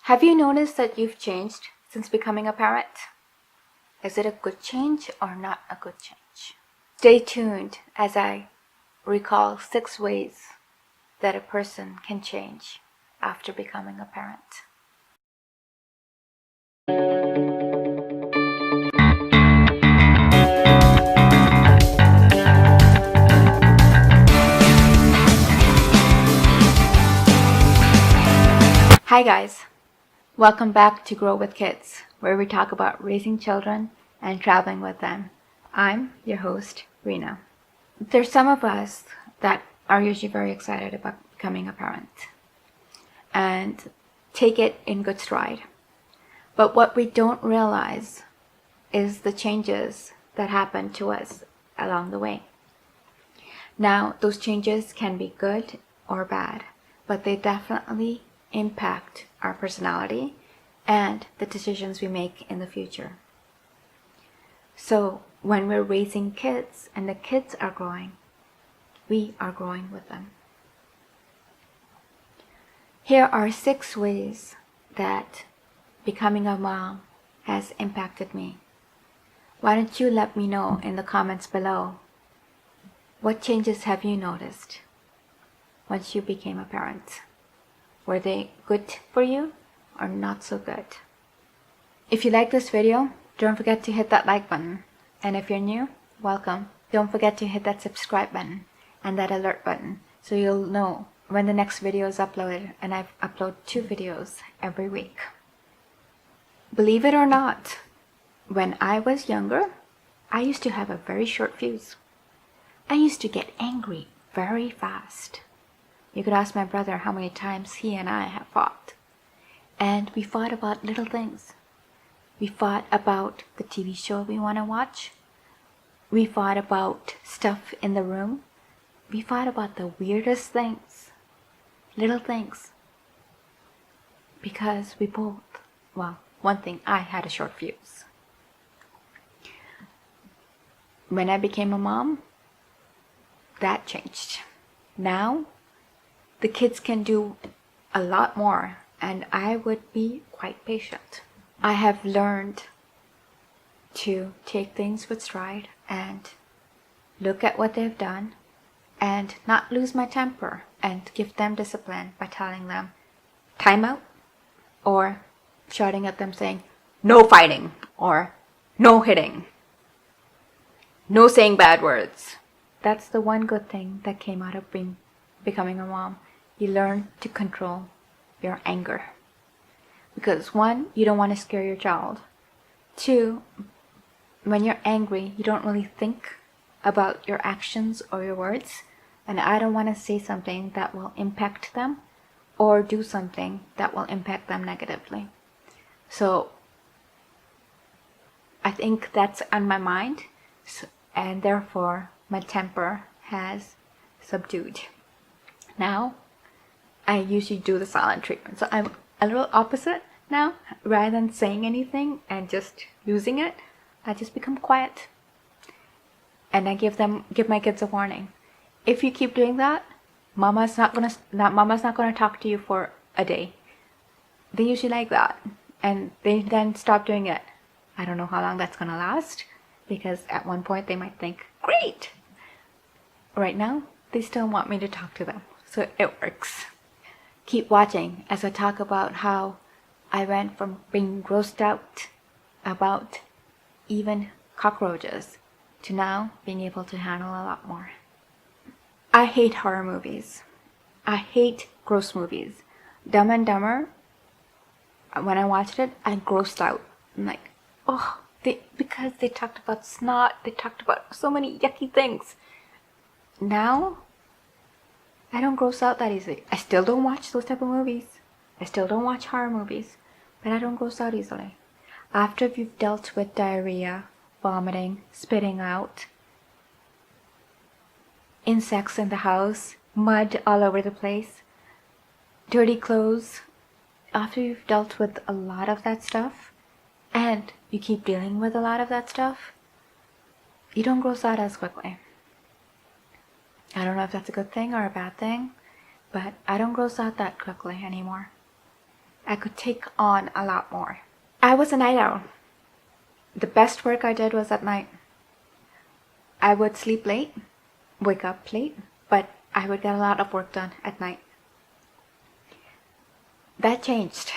Have you noticed that you've changed since becoming a parent? Is it a good change or not a good change? Stay tuned as I recall 6 ways that a person can change after becoming a parent. Hi guys, welcome back to Grow with Kids, where we talk about raising children and traveling with them. I'm your host, Rena. There's some of us that are usually very excited about becoming a parent and take it in good stride. But what we don't realize is the changes that happen to us along the way. Now, those changes can be good or bad, but they definitely impact our personality and the decisions we make in the future. So when we're raising kids and the kids are growing, we are growing with them. Here are 6 ways that becoming a mom has impacted me. Why don't you let me know in the comments below, what changes have you noticed once you became a parent? Were they good for you or not so good? If you like this video, don't forget to hit that like button. And if you're new, welcome. Don't forget to hit that subscribe button and that alert button so you'll know when the next video is uploaded, and I upload 2 videos every week. Believe it or not, when I was younger, I used to have a very short fuse. I used to get angry very fast. You could ask my brother how many times he and I have fought. And we fought about little things. We fought about the TV show we want to watch. We fought about stuff in the room. We fought about the weirdest things. Little things. Because we both, well, one thing, I had a short fuse. When I became a mom, that changed. Now, the kids can do a lot more, and I would be quite patient. I have learned to take things with stride and look at what they've done and not lose my temper and give them discipline by telling them time out, or shouting at them saying no fighting or no hitting, no saying bad words. That's the one good thing that came out of becoming a mom. You learn to control your anger. Because 1, you don't want to scare your child. 2, when you're angry, you don't really think about your actions or your words. And I don't want to say something that will impact them or do something that will impact them negatively. So I think that's on my mind, and therefore my temper has subdued. Now, I usually do the silent treatment. So I'm a little opposite now. Rather than saying anything and just losing it, I just become quiet. And I give my kids a warning. If you keep doing that, mama's not gonna talk to you for a day. They usually like that. And they then stop doing it. I don't know how long that's gonna last, because at one point they might think, great. Right now, they still want me to talk to them. So it works. Keep watching as I talk about how I went from being grossed out about even cockroaches to now being able to handle a lot more. I hate horror movies. I hate gross movies. Dumb and Dumber, when I watched it, I grossed out. I'm like, oh, because they talked about snot, they talked about so many yucky things. Now, I don't gross out that easily. I still don't watch those type of movies. I still don't watch horror movies, but I don't gross out easily. After you've dealt with diarrhea, vomiting, spitting out, insects in the house, mud all over the place, dirty clothes, after you've dealt with a lot of that stuff, and you keep dealing with a lot of that stuff, you don't gross out as quickly. I don't know if that's a good thing or a bad thing, but I don't gross out that quickly anymore. I could take on a lot more. I was a night owl. The best work I did was at night. I would sleep late, wake up late, but I would get a lot of work done at night. That changed.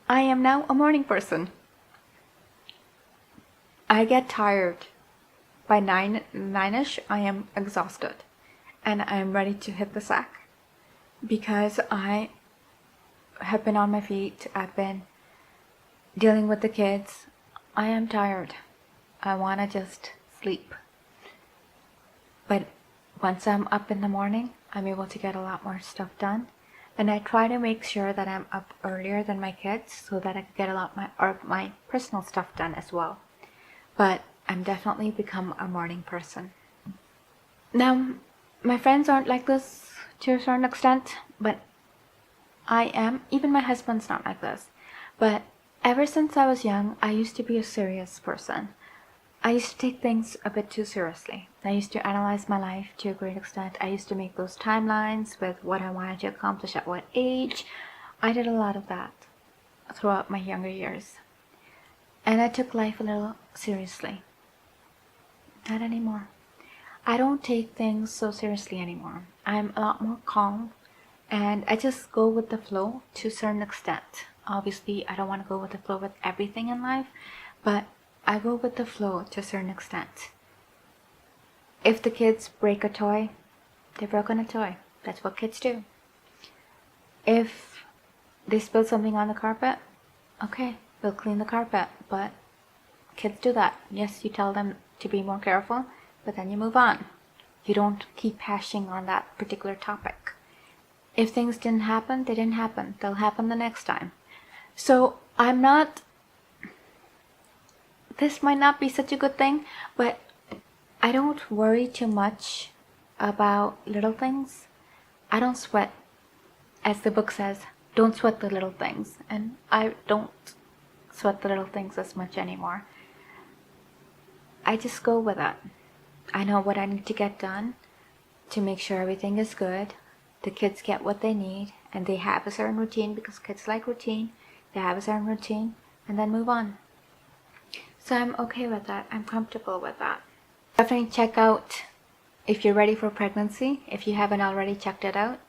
I am now a morning person. I get tired. By 9ish, I am exhausted and I am ready to hit the sack because I have been on my feet. I've been dealing with the kids. I am tired. I want to just sleep. But once I'm up in the morning, I'm able to get a lot more stuff done. And I try to make sure that I'm up earlier than my kids so that I can get a lot of my personal stuff done as well. But I'm definitely become a morning person. Now, my friends aren't like this to a certain extent, but I am. Even my husband's not like this. But ever since I was young, I used to be a serious person. I used to take things a bit too seriously. I used to analyze my life to a great extent. I used to make those timelines with what I wanted to accomplish at what age. I did a lot of that throughout my younger years. And I took life a little seriously. Not anymore. I don't take things so seriously anymore. I'm a lot more calm and I just go with the flow to a certain extent. Obviously, I don't want to go with the flow with everything in life, but I go with the flow to a certain extent. If the kids break a toy, they've broken a toy. That's what kids do. If they spill something on the carpet, okay, we'll clean the carpet, but kids do that. Yes, you tell them to be more careful, but then you move on. You don't keep hashing on that particular topic. If things didn't happen, they didn't happen. They'll happen the next time. So this might not be such a good thing, but I don't worry too much about little things. I don't sweat. As the book says, don't sweat the little things. And I don't sweat the little things as much anymore. I just go with it. I know what I need to get done to make sure everything is good. The kids get what they need and they have a certain routine because kids like routine. They have a certain routine and then move on. So I'm okay with that. I'm comfortable with that. Definitely check out if you're ready for pregnancy, if you haven't already checked it out,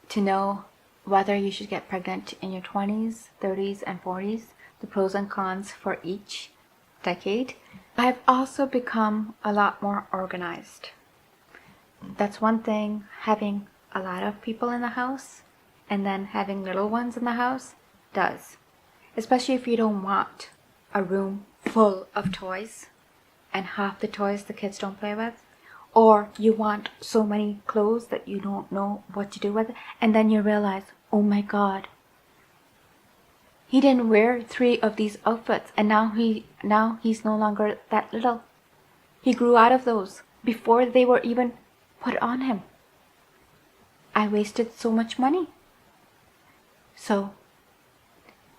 to know whether you should get pregnant in your 20s, 30s, and 40s, the pros and cons for each decade. I've also become a lot more organized. That's one thing, having a lot of people in the house and then having little ones in the house does. Especially if you don't want a room full of toys and half the toys the kids don't play with, or you want so many clothes that you don't know what to do with it, and then you realize, oh my god, he didn't wear 3 of these outfits and now he's no longer that little. He grew out of those before they were even put on him. I wasted so much money. So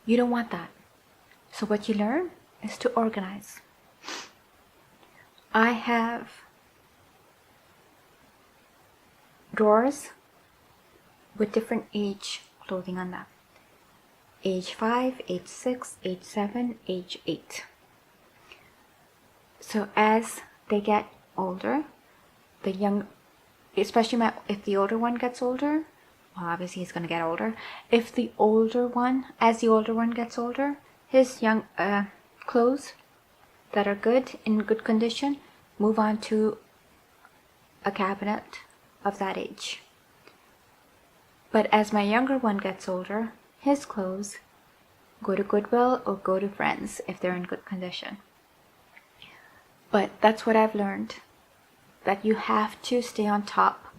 you don't want that. So what you learn is to organize. I have drawers with different age clothing on them. Age 5, age 6, age 7, age 8. So as they get older, especially if the older one gets older, well, obviously he's going to get older. As the older one gets older, his young clothes that are in good condition, move on to a cabinet of that age. But as my younger one gets older, his clothes go to Goodwill or go to Friends if they're in good condition. But that's what I've learned, that you have to stay on top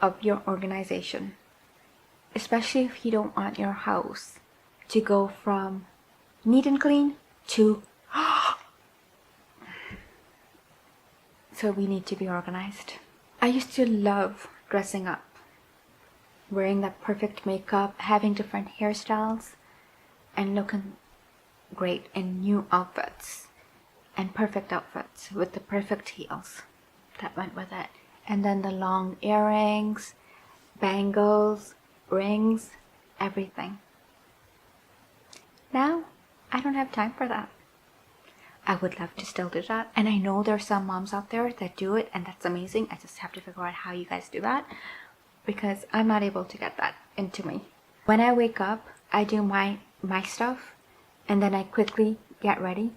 of your organization, especially if you don't want your house to go from neat and clean to so we need to be organized. I used to love dressing up, wearing that perfect makeup, having different hairstyles, and looking great in new outfits and perfect outfits with the perfect heels that went with it. And then the long earrings, bangles, rings, everything. now I don't have time for that. I would love to still do that. And I know there's some moms out there that do it, and that's amazing. I just have to figure out how you guys do that, because I'm not able to get that into me. When I wake up, I do my stuff, and then I quickly get ready,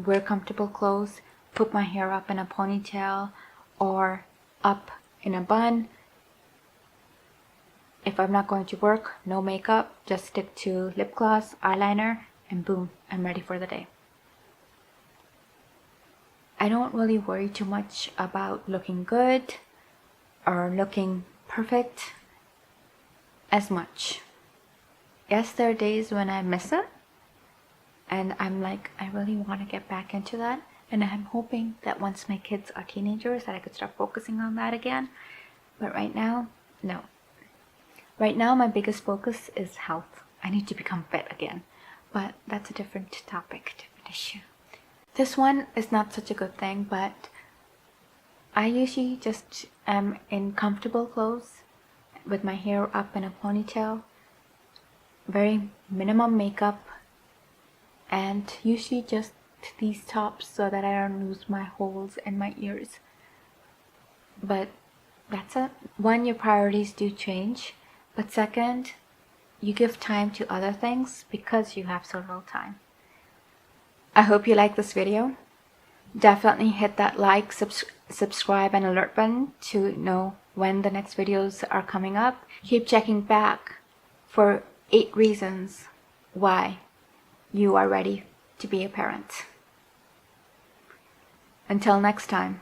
wear comfortable clothes, put my hair up in a ponytail or up in a bun. If I'm not going to work, no makeup, just stick to lip gloss, eyeliner, and boom, I'm ready for the day. I don't really worry too much about looking good or looking perfect as much. Yes, there are days when I miss it, and I'm like, I really want to get back into that. And I'm hoping that once my kids are teenagers that I could start focusing on that again. But right now, no. Right now, my biggest focus is health. I need to become fit again. But that's a different topic, different issue. This one is not such a good thing, but I usually just am in comfortable clothes with my hair up in a ponytail, very minimum makeup, and usually just these tops so that I don't lose my holes in my ears. But that's it. One, your priorities do change, but second, you give time to other things because you have so little time. I hope you like this video. Definitely hit that like, subscribe, and alert button to know when the next videos are coming up. Keep checking back for 8 reasons why you are ready to be a parent. Until next time.